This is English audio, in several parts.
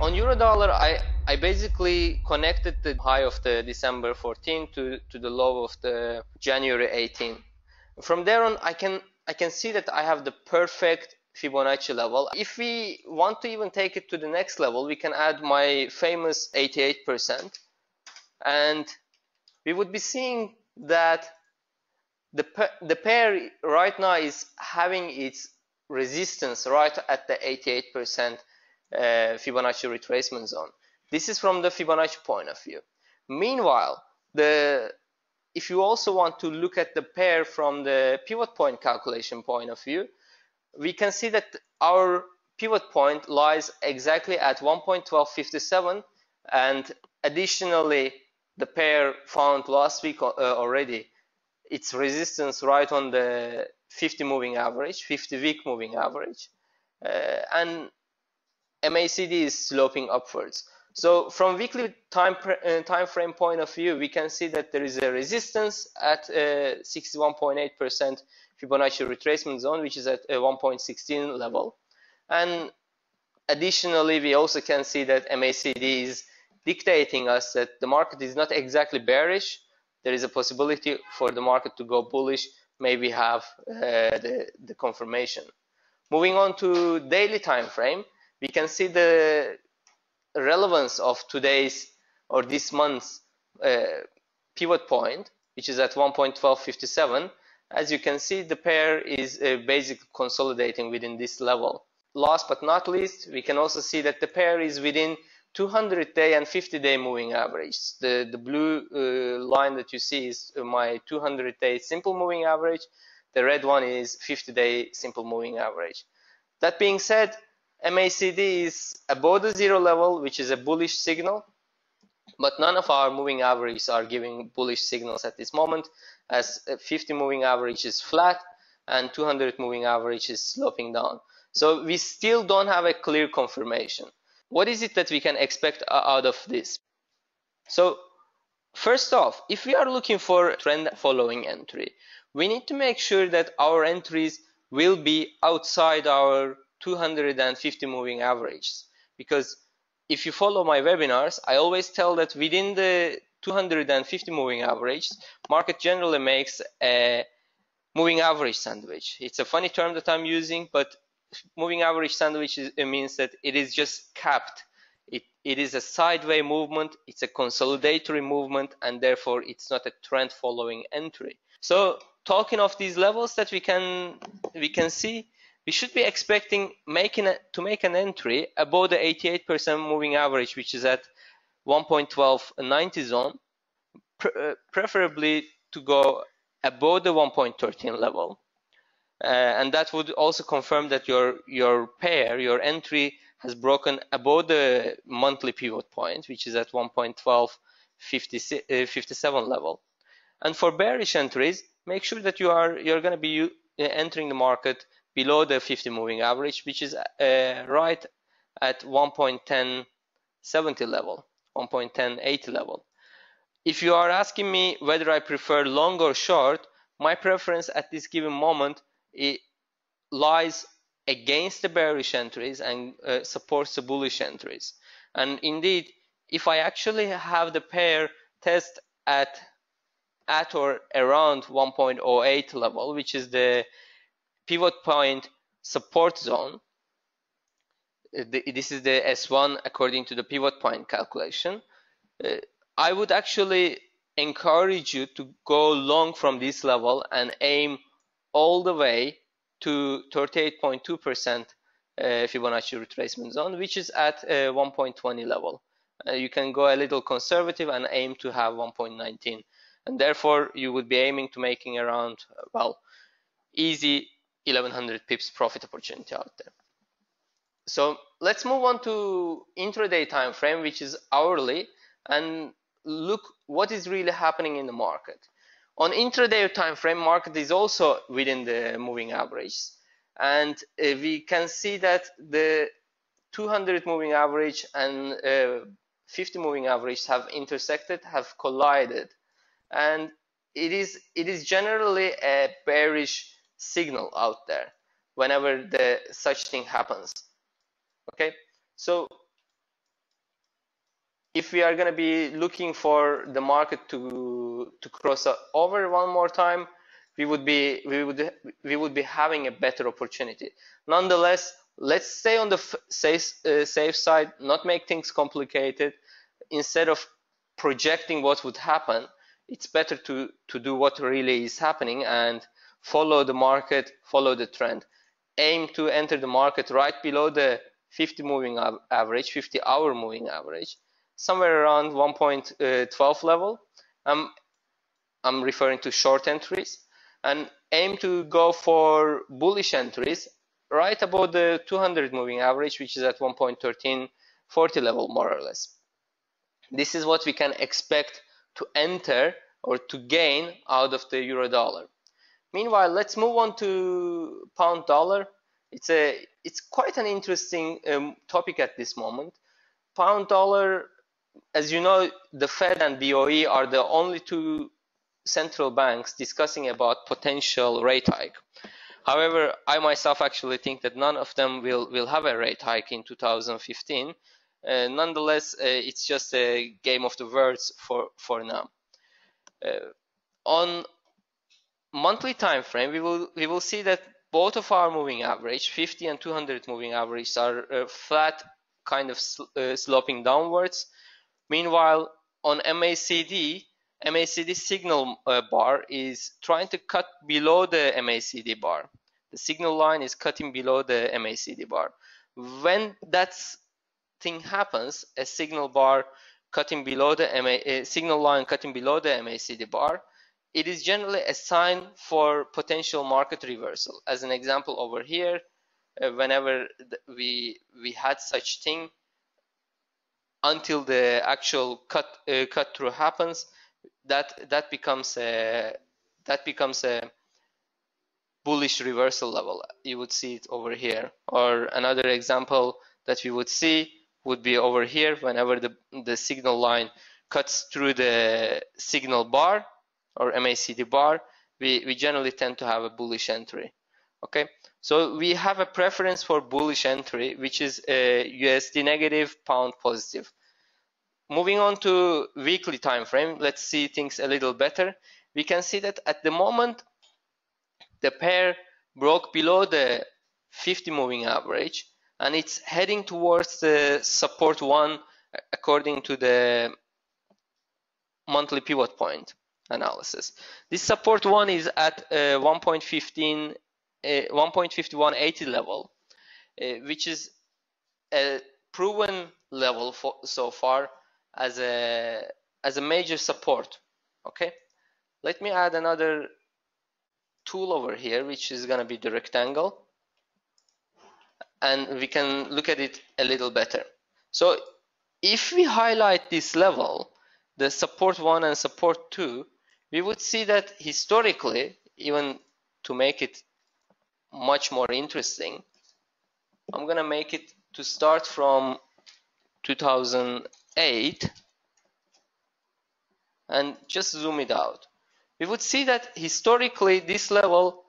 on euro dollar, I basically connected the high of the December 14 to the low of the January 18. From there on, I can see that I have the perfect Fibonacci level. If we want to even take it to the next level, we can add my famous 88%, and we would be seeing that the pair right now is having its resistance right at the 88% Fibonacci retracement zone. This is from the Fibonacci point of view. Meanwhile, if you also want to look at the pair from the pivot point calculation point of view, we can see that our pivot point lies exactly at 1.1257, and additionally the pair found last week already its resistance right on the 50 moving average, 50 week moving average, and MACD is sloping upwards. So from weekly time frame point of view, we can see that there is a resistance at 61.8% Fibonacci retracement zone, which is at 1.16 level. And additionally, we also can see that MACD is dictating us that the market is not exactly bearish. There is a possibility for the market to go bullish, maybe have the confirmation. Moving on to daily time frame, we can see the relevance of today's or this month's pivot point, which is at 1.1257. As you can see, the pair is basically consolidating within this level. Last but not least, we can also see that the pair is within 200-day and 50-day moving average. The blue line that you see is my 200-day simple moving average. The red one is 50-day simple moving average. That being said, MACD is above the zero level, which is a bullish signal, but none of our moving averages are giving bullish signals at this moment, as 50 moving average is flat and 200 moving average is sloping down. So we still don't have a clear confirmation. What is it that we can expect out of this? So first off, if we are looking for a trend following entry, we need to make sure that our entries will be outside our 250 moving averages, because if you follow my webinars, I always tell that within the 250 moving average, market generally makes a moving average sandwich. It's a funny term that I'm using, but moving average sandwich means that it is just capped. It is a sideways movement, it's a consolidatory movement, and therefore it's not a trend following entry. So talking of these levels that we can see, we should be expecting to make an entry above the 88% moving average, which is at 1.1290 zone, preferably to go above the 1.13 level. And that would also confirm that your pair, your entry, has broken above the monthly pivot point, which is at 1.1257 level. And for bearish entries, make sure that you're going to be entering the market below the 50 moving average, which is right at 1.1070 level, 1.1080 level. If you are asking me whether I prefer long or short, my preference at this given moment lies against the bearish entries and supports the bullish entries. And indeed, if I actually have the pair test at or around 1.08 level, which is the pivot point support zone, this is the S1 according to the pivot point calculation, I would actually encourage you to go long from this level and aim all the way to 38.2% Fibonacci retracement zone, which is at 1.20 level. You can go a little conservative and aim to have 1.19, and therefore you would be aiming to making around, well, easy 1100 pips profit opportunity out there. So let's move on to intraday time frame, which is hourly, and look what is really happening in the market. On intraday time frame, market is also within the moving average, and we can see that the 200 moving average and 50 moving average have intersected, have collided, and it is generally a bearish signal out there whenever such thing happens. Okay, so if we are going to be looking for the market to cross over one more time, we would be having a better opportunity. Nonetheless, let's stay on the safe side, not make things complicated. Instead of projecting what would happen, it's better to do what really is happening and follow the market, follow the trend. Aim to enter the market right below the 50 moving average, 50-hour moving average, somewhere around 1.12 level. I'm referring to short entries, and aim to go for bullish entries right above the 200 moving average, which is at 1.1340 level, more or less. This is what we can expect to enter or to gain out of the euro dollar. Meanwhile, let's move on to pound dollar. It's quite an interesting topic at this moment. Pound dollar, as you know, the Fed and BOE are the only two central banks discussing about potential rate hike. However, I myself actually think that none of them will have a rate hike in 2015. Nonetheless, it's just a game of the words for now. On monthly time frame, we will see that both of our moving average, 50 and 200 moving averages, are flat, kind of sloping downwards. Meanwhile, on MACD signal bar is trying to cut below the MACD bar. The signal line is cutting below the MACD bar. When that thing happens, a signal bar cutting below the signal line cutting below the MACD bar, it is generally a sign for potential market reversal. As an example over here, whenever we had such thing, until the actual cut through happens, that becomes a bullish reversal level. You would see it over here. Or another example that we would see would be over here. Whenever the signal line cuts through the signal bar or MACD bar, we generally tend to have a bullish entry. Okay, so we have a preference for bullish entry, which is USD negative, pound positive. Moving on to weekly time frame, let's see things a little better. We can see that at the moment the pair broke below the 50 moving average, and it's heading towards the support 1 according to the monthly pivot point analysis. This support 1 is at 1.5180 level, which is a proven level so far as a major support. Okay, let me add another tool over here, which is going to be the rectangle, and we can look at it a little better. So if we highlight this level, the support 1 and support 2, we would see that historically, even to make it much more interesting, I'm gonna make it to start from 2008 and just zoom it out. We would see that historically this level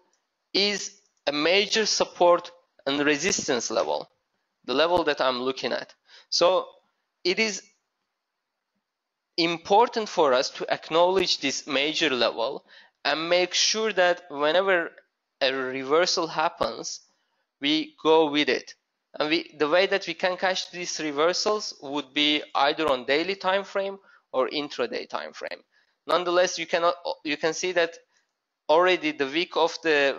is a major support and resistance level, the level that I'm looking at. So it is important for us to acknowledge this major level and make sure that whenever a reversal happens, we go with it. And the way that we can catch these reversals would be either on daily time frame or intraday time frame. Nonetheless, you can see that already the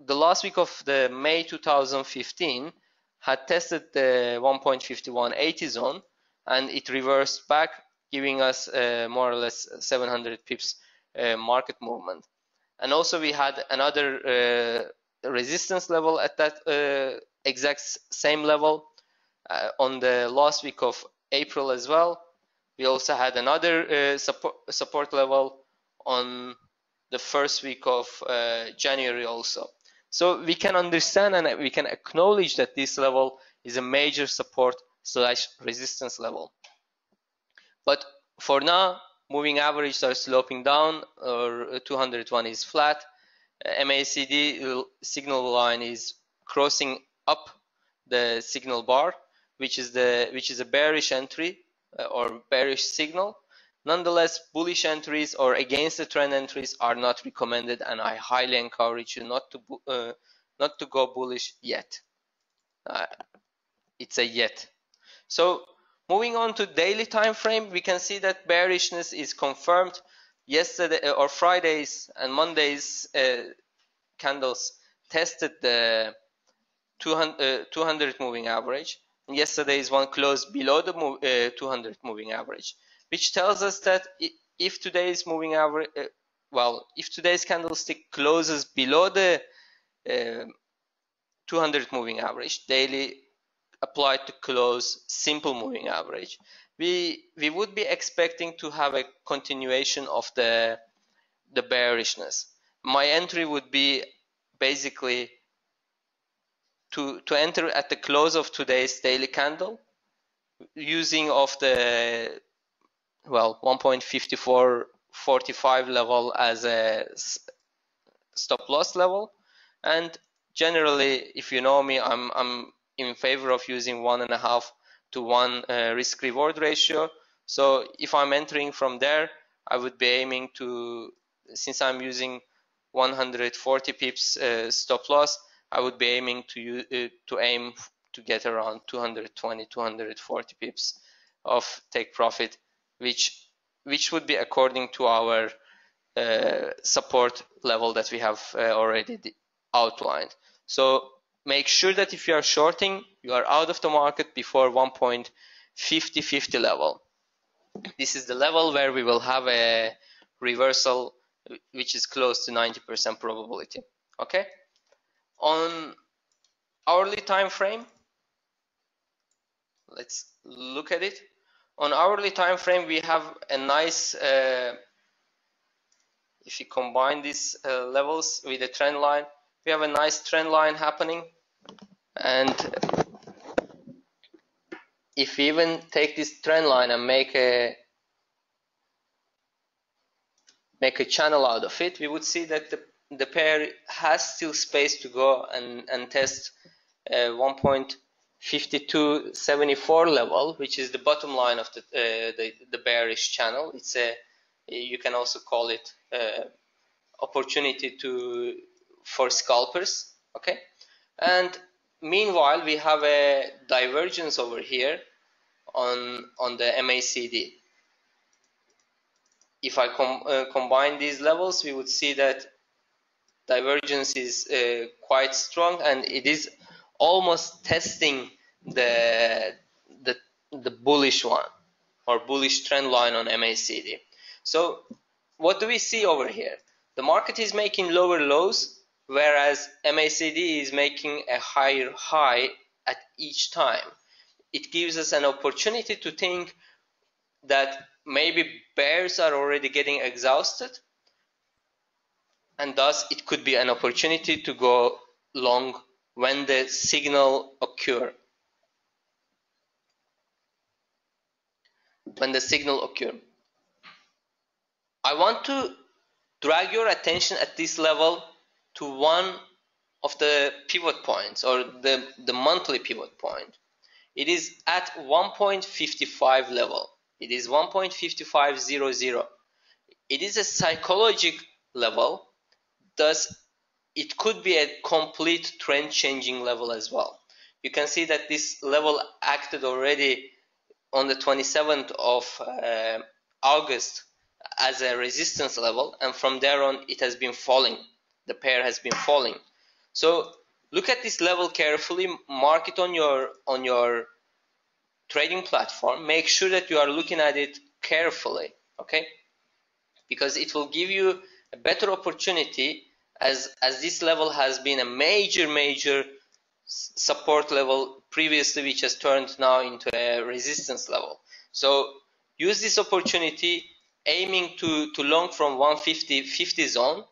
last week of the May 2015 had tested the 1.5180 zone, and it reversed back, giving us more or less 700 pips market movement. And also we had another resistance level at that exact same level on the last week of April as well. We also had another support level on the first week of January also. So we can understand and we can acknowledge that this level is a major support / resistance level. But for now, moving averages are sloping down, or 201 is flat. MACD signal line is crossing up the signal bar, which is a bearish entry or bearish signal. Nonetheless, bullish entries or against the trend entries are not recommended, and I highly encourage you not to go bullish yet. It's a yet. So moving on to daily time frame, we can see that bearishness is confirmed. Yesterday or Fridays and Mondays candles tested the 200 moving average. Yesterday's one closed below the 200 moving average, which tells us that if today's moving average, if today's candlestick closes below the 200 moving average, daily applied to close simple moving average, we would be expecting to have a continuation of the bearishness. My entry would be basically to enter at the close of today's daily candle using of the 1.5445 level as a stop loss level. And generally, if you know me, I'm in favor of using 1.5 to 1 risk reward ratio. So if I'm entering from there, I would be aiming to, since I'm using 140 pips stop loss, I would be aiming to aim to get around 220, 240 pips of take profit, which would be according to our support level that we have already outlined. So make sure that if you are shorting, you are out of the market before 1.5050 level. This is the level where we will have a reversal which is close to 90% probability. Okay. On hourly time frame, let's look at it. On hourly time frame, we have a nice if you combine these levels with the trend line, we have a nice trend line happening. And if we even take this trend line and make a channel out of it, we would see that the pair has still space to go and test 1.5274 level, which is the bottom line of the bearish channel. It's you can also call it opportunity for scalpers. Okay, and meanwhile we have a divergence over here on the MACD. If I combine these levels, we would see that divergence is quite strong, and it is almost testing the bullish one or bullish trend line on MACD. So what do we see over here? The market is making lower lows, whereas MACD is making a higher high at each time. It gives us an opportunity to think that maybe bears are already getting exhausted, and thus it could be an opportunity to go long when the signal occurs. I want to drag your attention at this level to one of the pivot points, or the monthly pivot point. It is at 1.55 level. It is 1.5500. It is a psychological level, thus it could be a complete trend changing level as well. You can see that this level acted already on the 27th of August as a resistance level, and from there on it has been falling. The pair has been falling. So look at this level carefully, mark it on your trading platform. Make sure that you are looking at it carefully, okay? Because it will give you a better opportunity, as this level has been a major support level previously, which has turned now into a resistance level. So use this opportunity, aiming to long from 150 zone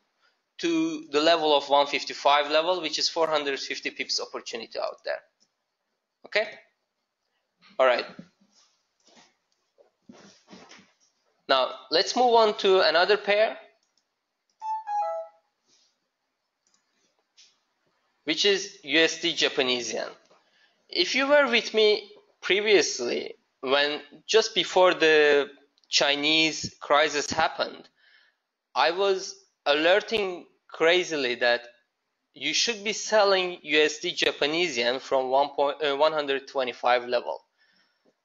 to the level of 155 level, which is 450 pips opportunity out there. Okay. All right. Now let's move on to another pair, which is USD Japanese yen. If you were with me previously when just before the Chinese crisis happened, I was alerting crazily that you should be selling USD Japanese yen from 125 level.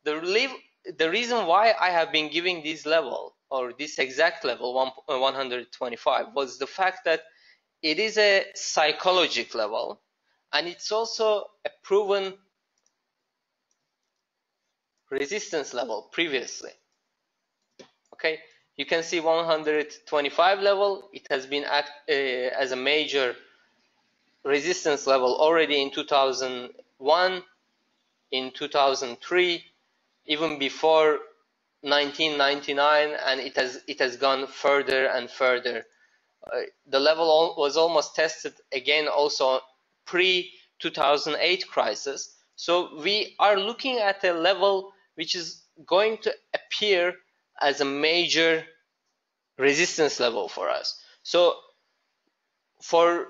The reason why I have been giving this level, or this exact level, 125, was the fact that it is a psychological level, and it's also a proven resistance level previously. Okay, you can see 125 level. It has been as a major resistance level already in 2001, in 2003, even before 1999, and it has gone further and further. The level was almost tested again also pre 2008 crisis. So we are looking at a level which is going to appear as a major resistance level for us. So for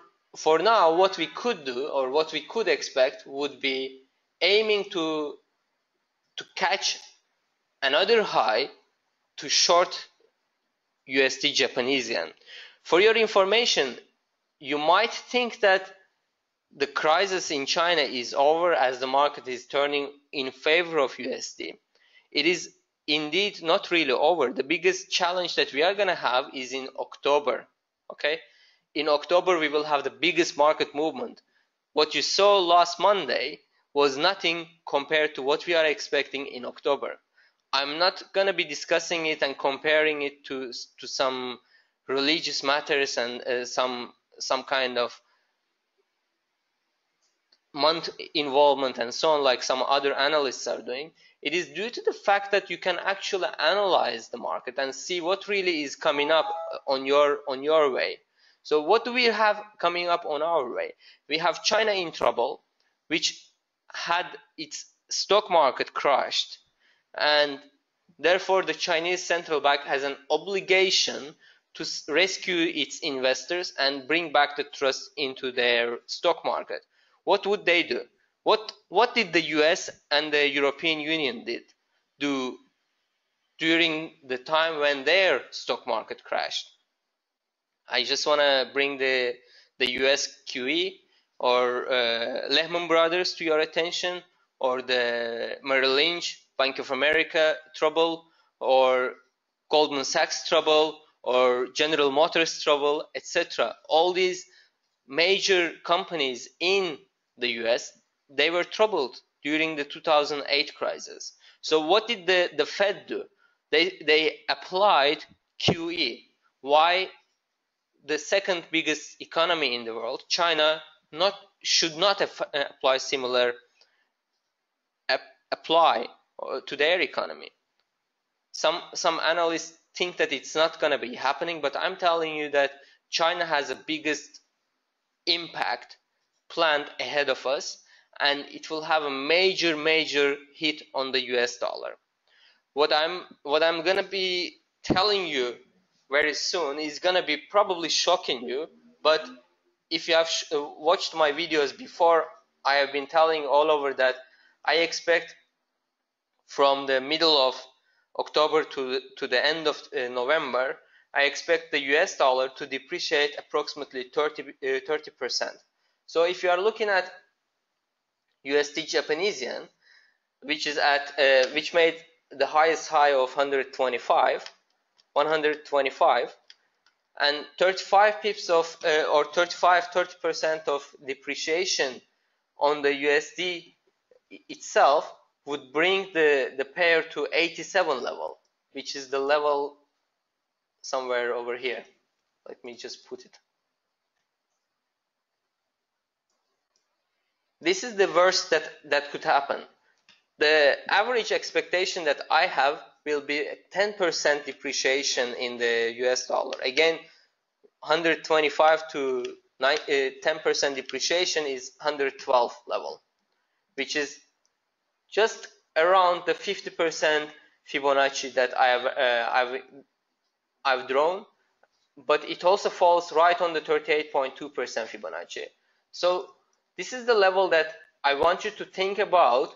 now, what we could do, or what we could expect, would be aiming to catch another high to short USD Japanese yen. For your information, you might think that the crisis in China is over as the market is turning in favor of USD. It is indeed not really over. The biggest challenge that we are going to have is in October. Okay, in October we will have the biggest market movement. What you saw last Monday was nothing compared to what we are expecting in October. I'm not going to be discussing it and comparing it to some religious matters and some kind of month involvement and so on, like some other analysts are doing. It is due to the fact that you can actually analyze the market and see what really is coming up on your way. So what do we have coming up on our way? We have China in trouble, which had its stock market crashed, and therefore the Chinese central bank has an obligation to rescue its investors and bring back the trust into their stock market. What would they do? What did the US and the European Union do during the time when their stock market crashed? I just want to bring the US QE or Lehman Brothers to your attention, or the Merrill Lynch, Bank of America trouble, or Goldman Sachs trouble, or General Motors trouble, etc. All these major companies in the US, they were troubled during the 2008 crisis. So what did the Fed do? They applied QE. Why the second biggest economy in the world, China, should not apply similar to their economy? Some analysts think that it's not going to be happening, but I'm telling you that China has the biggest impact planned ahead of us, and it will have a major hit on the US dollar. What I'm going to be telling you very soon is going to be probably shocking you, but if you have watched my videos before, I have been telling all over that I expect from the middle of October to the end of November, I expect the US dollar to depreciate approximately 30%. So if you are looking at USD Japanese yen, which made the highest high of 125, and 35 pips of or 30% of depreciation on the USD itself would bring the pair to 87 level, which is the level somewhere over here. Let me just put it. This is the worst that could happen. The average expectation that I have will be a 10% depreciation in the US dollar. Again, 125 to 10% depreciation is 112 level, which is just around the 50% Fibonacci that I've drawn, but it also falls right on the 38.2% Fibonacci. So this is the level that I want you to think about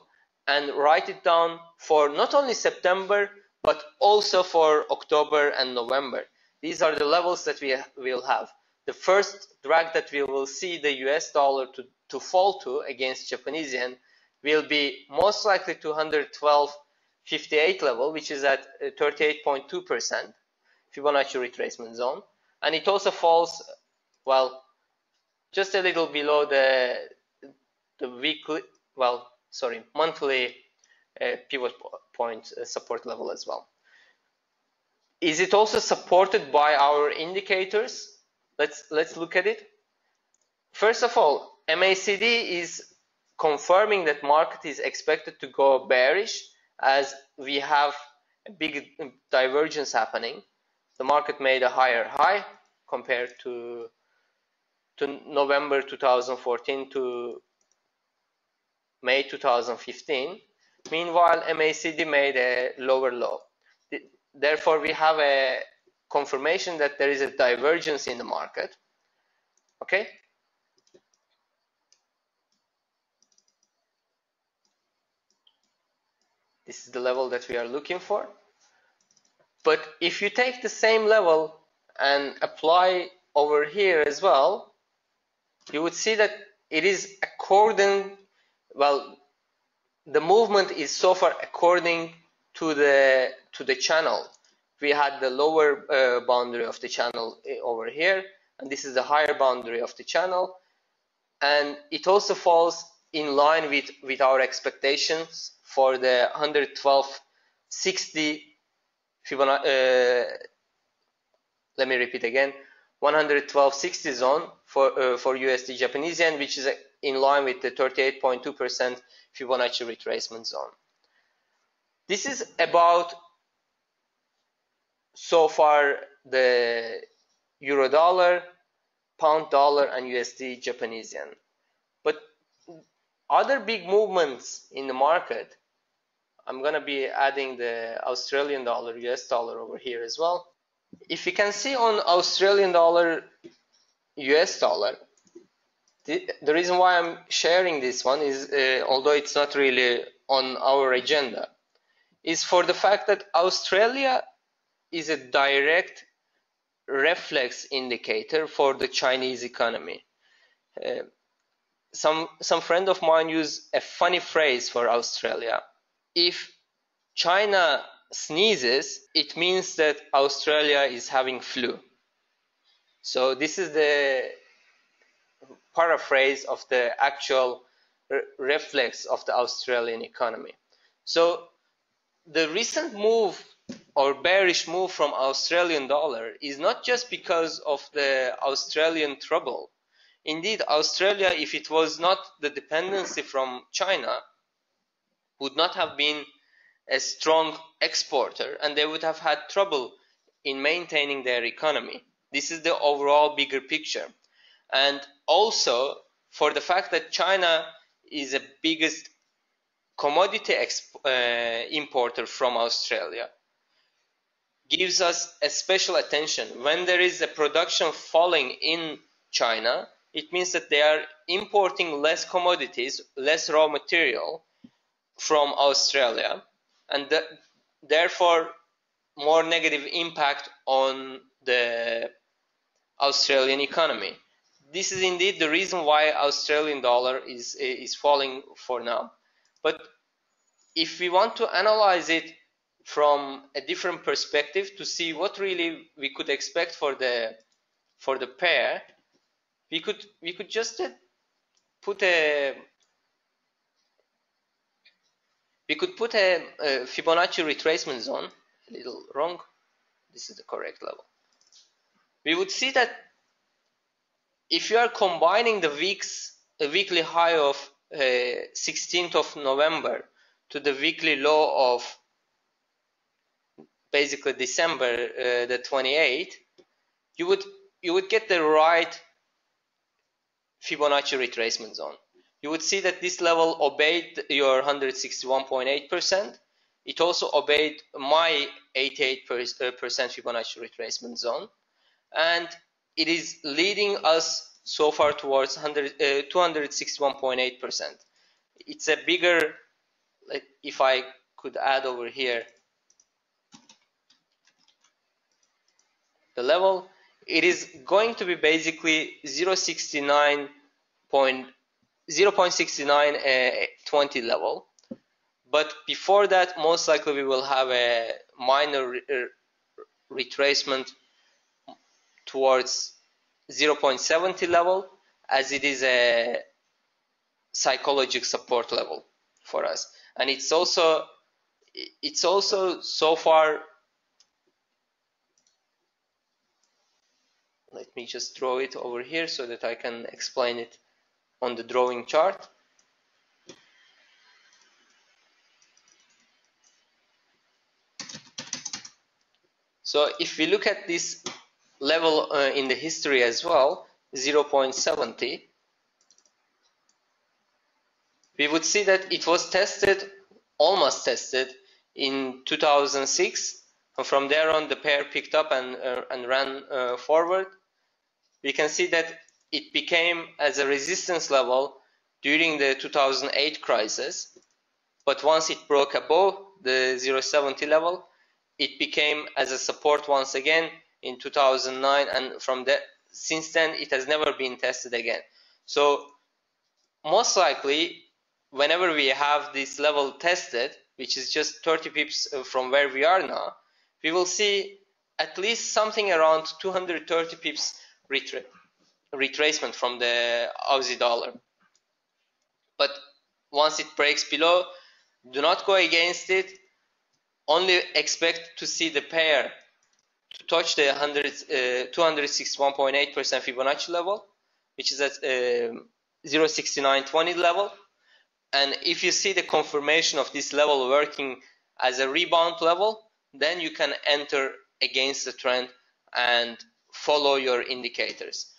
and write it down for not only September but also for October and November. These are the levels that we will have. The first drag that we will see the US dollar to fall to against Japanese yen will be most likely to 112.58 level, which is at 38.2% Fibonacci retracement zone. And it also falls, well, just a little below the weekly, well, sorry, monthly pivot point support level as well. Is it also supported by our indicators? Let's look at it. First of all, MACD is confirming that market is expected to go bearish as we have a big divergence happening. The market made a higher high compared to November 2014 to May 2015. Meanwhile, MACD made a lower low. Therefore, we have a confirmation that there is a divergence in the market. Okay. This is the level that we are looking for. But if you take the same level and apply over here as well, you would see that it is according, well, the movement is so far according to the channel. We had the lower boundary of the channel over here, and this is the higher boundary of the channel, and it also falls in line with our expectations for the 112.60 Fibonacci. Let me repeat again, 112.60 zone for USD Japanese yen, which is in line with the 38.2% Fibonacci retracement zone. This is about so far the euro dollar, pound dollar, and USD Japanese yen. But other big movements in the market, I'm going to be adding the Australian dollar, US dollar over here as well. If you can see on Australian dollar, US dollar, the reason why I'm sharing this one is, although it's not really on our agenda, is for the fact that Australia is a direct reflex indicator for the Chinese economy. Some friend of mine used a funny phrase for Australia. If China sneezes, it means that Australia is having flu. So this is the paraphrase of the actual reflex of the Australian economy. So the recent move or bearish move from Australian dollar is not just because of the Australian trouble. Indeed, Australia, if it was not the dependency from China, would not have been a strong exporter, and they would have had trouble in maintaining their economy. This is the overall bigger picture. And also for the fact that China is the biggest commodity importer from Australia, gives us a special attention. When there is a production falling in China, it means that they are importing less commodities, less raw material from Australia, and therefore more negative impact on the Australian economy. This is indeed the reason why Australian dollar is falling for now. But if we want to analyze it from a different perspective to see what really we could expect for the pair, we could just put a Fibonacci retracement zone. A little wrong. This is the correct level. We would see that if you are combining the weekly high of 16th of November to the weekly low of basically December the 28th, you would get the right Fibonacci retracement zone. You would see that this level obeyed your 161.8%. It also obeyed my 88% Fibonacci retracement zone, and it is leading us so far towards 261.8%. It's a bigger if I could add over here the level, it is going to be basically 0.6920 level. But before that, most likely we will have a minor retracement towards 0.70 level, as it is a psychological support level for us. And it's also so far, let me just draw it over here so that I can explain it on the drawing chart. So if we look at this level in the history as well, 0.70, we would see that it was tested, almost tested, in 2006, and from there on the pair picked up and ran forward. We can see that it became as a resistance level during the 2008 crisis, but once it broke above the 0.70 level, it became as a support once again in 2009, and from that, since then it has never been tested again. So most likely, whenever we have this level tested, which is just 30 pips from where we are now, we will see at least something around 230 pips retracement from the Aussie dollar. But once it breaks below, do not go against it. Only expect to see the pair to touch the 261.8% Fibonacci level, which is at 0.6920 level. And if you see the confirmation of this level working as a rebound level, then you can enter against the trend and follow your indicators.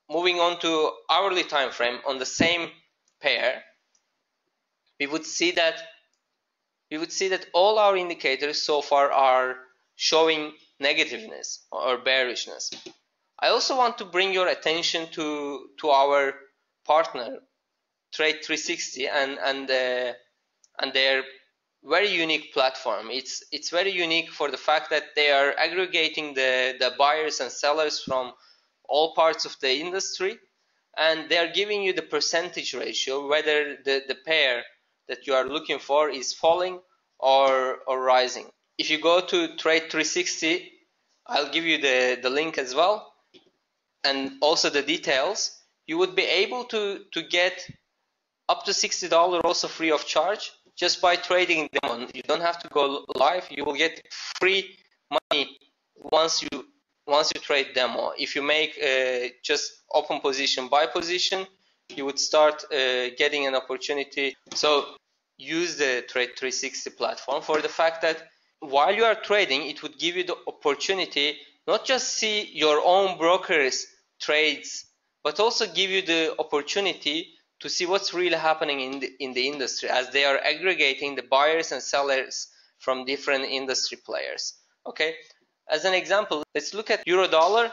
Moving on to hourly time frame on the same pair, we would see that all our indicators so far are showing negativeness or bearishness. I also want to bring your attention to our partner Trade 360 and their very unique platform. It's very unique for the fact that they are aggregating the buyers and sellers from all parts of the industry, and they are giving you the percentage ratio whether the pair that you are looking for is falling or rising. If you go to Trade 360, I'll give you the link as well, and also the details. You would be able to get up to $60 also free of charge just by trading them. You don't have to go live. You will get free money once you trade demo. If you make just open position, buy position, you would start getting an opportunity. So use the Trade 360 platform for the fact that while you are trading, it would give you the opportunity not just see your own broker's trades, but also give you the opportunity to see what's really happening in the industry, as they are aggregating the buyers and sellers from different industry players. Okay, as an example, let's look at euro dollar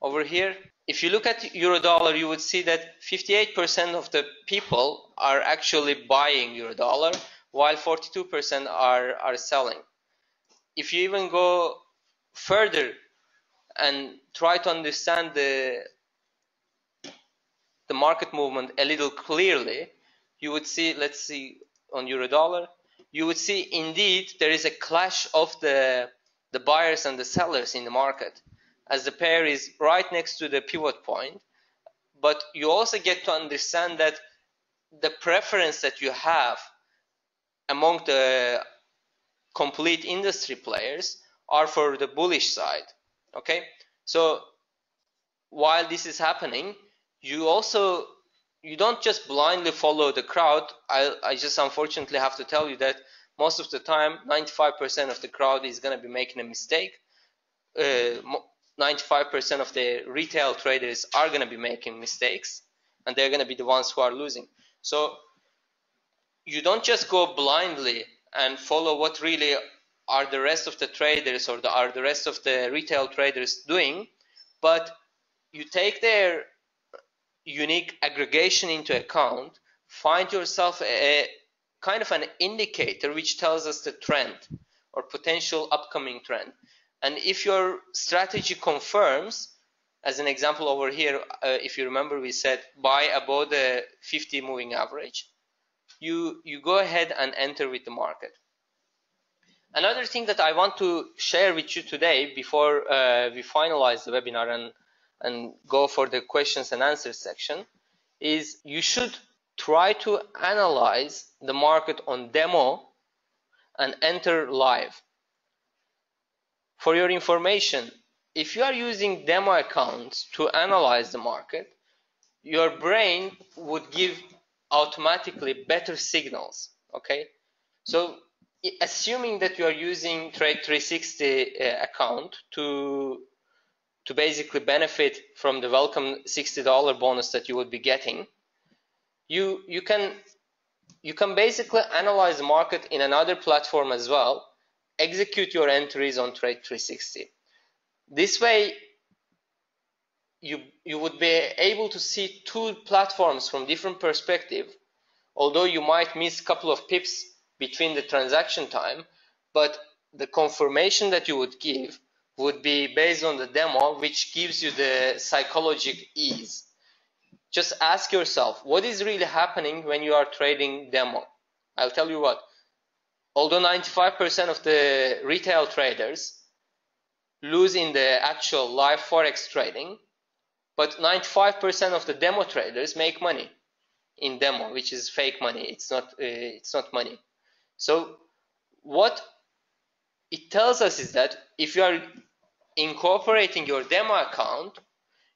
over here. If you look at euro dollar, you would see that 58% of the people are actually buying euro dollar, while 42% are selling. If you even go further and try to understand the market movement a little clearly, you would see, let's see on euro dollar, you would see indeed there is a clash of the buyers and the sellers in the market, as the pair is right next to the pivot point. But you also get to understand that the preference that you have among the complete industry players are for the bullish side. Okay, so while this is happening, you don't just blindly follow the crowd. I just unfortunately have to tell you that most of the time 95% of the crowd is going to be making a mistake. 95% of the retail traders are going to be making mistakes, and they're going to be the ones who are losing. So you don't just go blindly and follow what really are the rest of the traders or are the rest of the retail traders doing, but you take their unique aggregation into account, find yourself a kind of an indicator which tells us the trend or potential upcoming trend. And if your strategy confirms, as an example over here, if you remember, we said buy above the 50 moving average, you go ahead and enter with the market. Another thing that I want to share with you today before we finalize the webinar and go for the questions and answers section is you should try to analyze the market on demo and enter live. For your information, if you are using demo accounts to analyze the market, your brain would give automatically better signals, okay? So assuming that you are using Trade 360 account to basically benefit from the welcome $60 bonus that you would be getting, you can basically analyze the market in another platform as well, execute your entries on Trade 360. This way, you would be able to see two platforms from different perspectives, although you might miss a couple of pips between the transaction time, but the confirmation that you would give would be based on the demo, which gives you the psychological ease. Just ask yourself, what is really happening when you are trading demo? I'll tell you what, although 95% of the retail traders lose in the actual live forex trading, but 95% of the demo traders make money in demo, which is fake money. It's not money. So what it tells us is that if you are incorporating your demo account,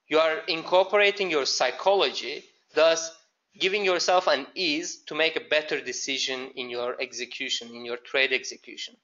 you are incorporating your psychology, thus giving yourself an ease to make a better decision in your execution, in your trade execution.